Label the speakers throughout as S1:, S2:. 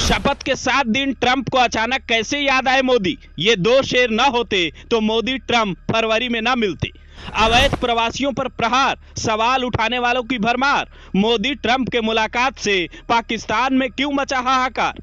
S1: शपथ के 7 दिन ट्रंप को अचानक कैसे याद आए मोदी? ये दो शेर न होते तो मोदी ट्रंप फरवरी में न मिलते। अवैध प्रवासियों पर प्रहार, सवाल उठाने वालों की भरमार। मोदी ट्रंप के मुलाकात से पाकिस्तान में क्यों मचा हाहाकार?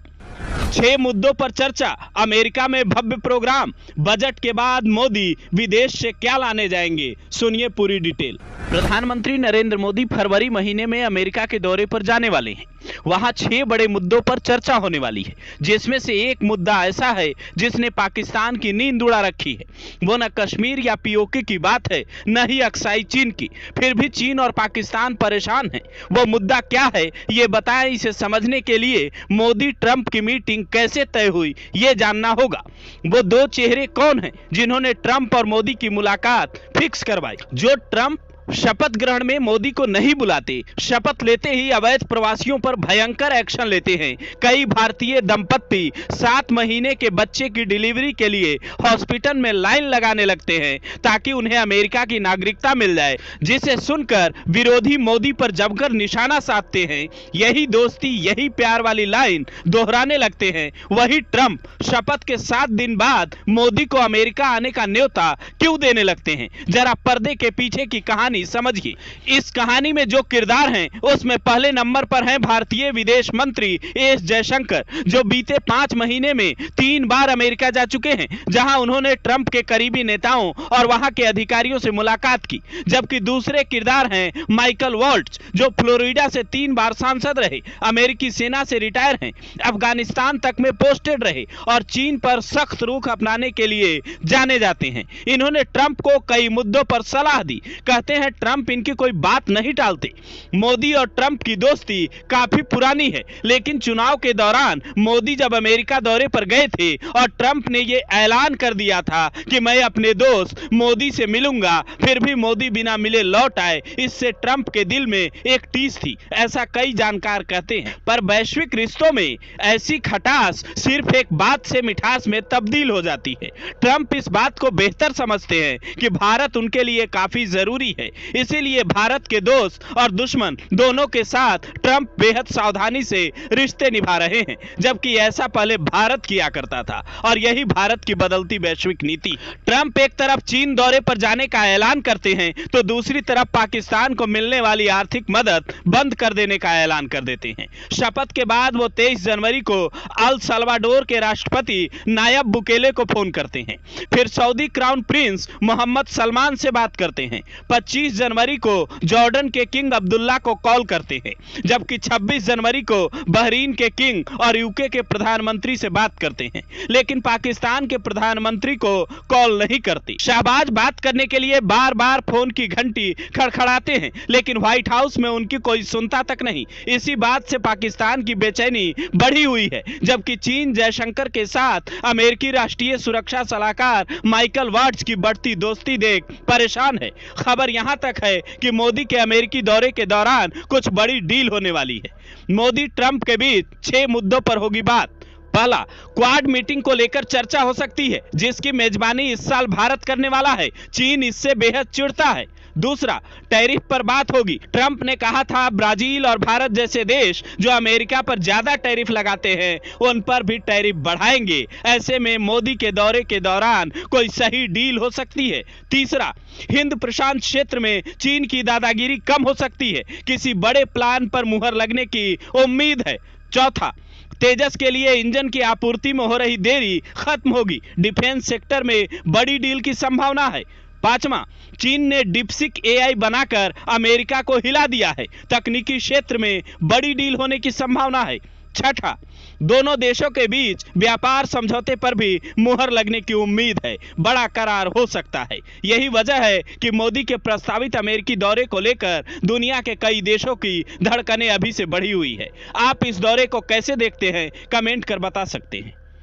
S1: 6 मुद्दों पर चर्चा, अमेरिका में भव्य प्रोग्राम। बजट के बाद मोदी विदेश से क्या लाने जाएंगे, सुनिए पूरी डिटेल। प्रधानमंत्री नरेंद्र मोदी फरवरी महीने में अमेरिका के दौरे पर जाने वाले हैं। वहां 6 बड़े मुद्दों पर चर्चा होने वाली है, जिसमें से एक मुद्दा ऐसा है जिसने पाकिस्तान की नींद उड़ा रखी है। वो न कश्मीर या पीओके की बात है, न ही अक्साई चीन की। फिर भी चीन और पाकिस्तान परेशान है। वो मुद्दा क्या है ये बताएं। इसे समझने के लिए मोदी ट्रंप की मीटिंग कैसे तय हुई ये जानना होगा। वो दो चेहरे कौन हैं जिन्होंने ट्रंप और मोदी की मुलाकात फिक्स करवाई? जो ट्रंप शपथ ग्रहण में मोदी को नहीं बुलाते, शपथ लेते ही अवैध प्रवासियों पर भयंकर एक्शन लेते हैं। कई भारतीय दंपत्ति 7 महीने के बच्चे की डिलीवरी के लिए हॉस्पिटल में लाइन लगाने लगते हैं ताकि उन्हें अमेरिका की नागरिकता मिल जाए, जिसे सुनकर विरोधी मोदी पर जमकर निशाना साधते हैं। यही दोस्ती, यही प्यार वाली लाइन दोहराने लगते हैं। वही ट्रंप शपथ के 7 दिन बाद मोदी को अमेरिका आने का न्योता क्यों देने लगते हैं? जरा पर्दे के पीछे की कहानी समझिए। इस कहानी में जो किरदार हैं उसमें पहले नंबर पर हैं भारतीय विदेश मंत्री एस जयशंकर, जो बीते 5 महीने में 3 बार अमेरिका जा चुके हैं, जहां उन्होंने ट्रंप के करीबी नेताओं और वहां के अधिकारियों से मुलाकात की। जबकि दूसरे किरदार हैं माइकल वॉल्ट्ज, जो फ्लोरिडा से 3 बार सांसद रहे, अमेरिकी सेना से रिटायर हैं, अफगानिस्तान तक में पोस्टेड रहे और चीन पर सख्त रुख अपनाने के लिए जाने जाते हैं। इन्होंने ट्रंप को कई मुद्दों पर सलाह दी। कहते हैं ट्रंप इनकी कोई बात नहीं टालते। मोदी और ट्रंप की दोस्ती काफी पुरानी है, लेकिन चुनाव के दौरान मोदी जब अमेरिका दौरे पर गए थे और ट्रंप ने यह ऐलान कर दिया था कि मैं अपने दोस्त मोदी से मिलूंगा, फिर भी मोदी बिना मिले लौट आए। इससे ट्रंप के दिल में एक टीस थी, ऐसा कई जानकार कहते हैं। पर वैश्विक रिश्तों में ऐसी खटास सिर्फ एक बात से मिठास में तब्दील हो जाती है। ट्रंप इस बात को बेहतर समझते हैं कि भारत उनके लिए काफी जरूरी है। इसीलिए भारत के दोस्त और दुश्मन दोनों के साथ ट्रंप बेहद सावधानी से रिश्ते निभा रहे हैं, जबकि ऐसा पहले भारत किया करता था और यही भारत की बदलती वैश्विक नीति। ट्रंप एक तरफ चीन दौरे पर जाने का ऐलान करते हैं तो दूसरी तरफ पाकिस्तान को मिलने वाली आर्थिक मदद बंद कर देने का ऐलान कर देते हैं। शपथ के बाद वो 23 जनवरी को अल सल्वाडोर के राष्ट्रपति नायब बुकेले को फोन करते हैं। फिर Saudi crown prince Mohammed Salman से बात करते हैं। 25 जनवरी को जॉर्डन के किंग अब्दुल्ला को कॉल करते हैं, जबकि 26 जनवरी को बहरीन के किंग और यूके के प्रधानमंत्री से बात करते हैं। लेकिन पाकिस्तान के प्रधानमंत्री को कॉल नहीं करते। शहबाज बात करने के लिए बार बार फोन की घंटी खड़खड़ाते हैं, लेकिन व्हाइट हाउस में उनकी कोई सुनता तक नहीं। इसी बात से पाकिस्तान की बेचैनी बढ़ी हुई है, जबकि चीन जयशंकर के साथ अमेरिकी राष्ट्रीय सुरक्षा सलाहकार माइकल वाट्स की बढ़ती दोस्ती देख परेशान है। खबर यहां तक है कि मोदी के अमेरिकी दौरे के दौरान कुछ बड़ी डील होने वाली है। मोदी ट्रंप के बीच 6 मुद्दों पर होगी बात। पहला, क्वाड मीटिंग को लेकर चर्चा हो सकती है, जिसकी मेजबानी इस साल भारत करने वाला है। चीन इससे बेहद चिढ़ता है। दूसरा, टैरिफ पर बात होगी। ट्रंप ने कहा था ब्राजील और भारत जैसे देश जो अमेरिका पर ज्यादा टैरिफ लगाते हैं उन पर भी टैरिफ बढ़ाएंगे। ऐसे में मोदी के दौरे के दौरान कोई सही डील हो सकती है। तीसरा, हिंद प्रशांत क्षेत्र में चीन की दादागिरी कम हो सकती है। किसी बड़े प्लान पर मुहर लगने की उम्मीद है। चौथा, तेजस के लिए इंजन की आपूर्ति में हो रही देरी खत्म होगी। डिफेंस सेक्टर में बड़ी डील की संभावना है। पांचवा, चीन ने डिप्सिक एआई बनाकर अमेरिका को हिला दिया है। तकनीकी क्षेत्र में बड़ी डील होने की संभावना है। छठा, दोनों देशों के बीच व्यापार समझौते पर भी मुहर लगने की उम्मीद है। बड़ा करार हो सकता है। यही वजह है कि मोदी के प्रस्तावित अमेरिकी दौरे को लेकर दुनिया के कई देशों की धड़कनें अभी से बढ़ी हुई है। आप इस दौरे को कैसे देखते हैं, कमेंट कर बता सकते हैं।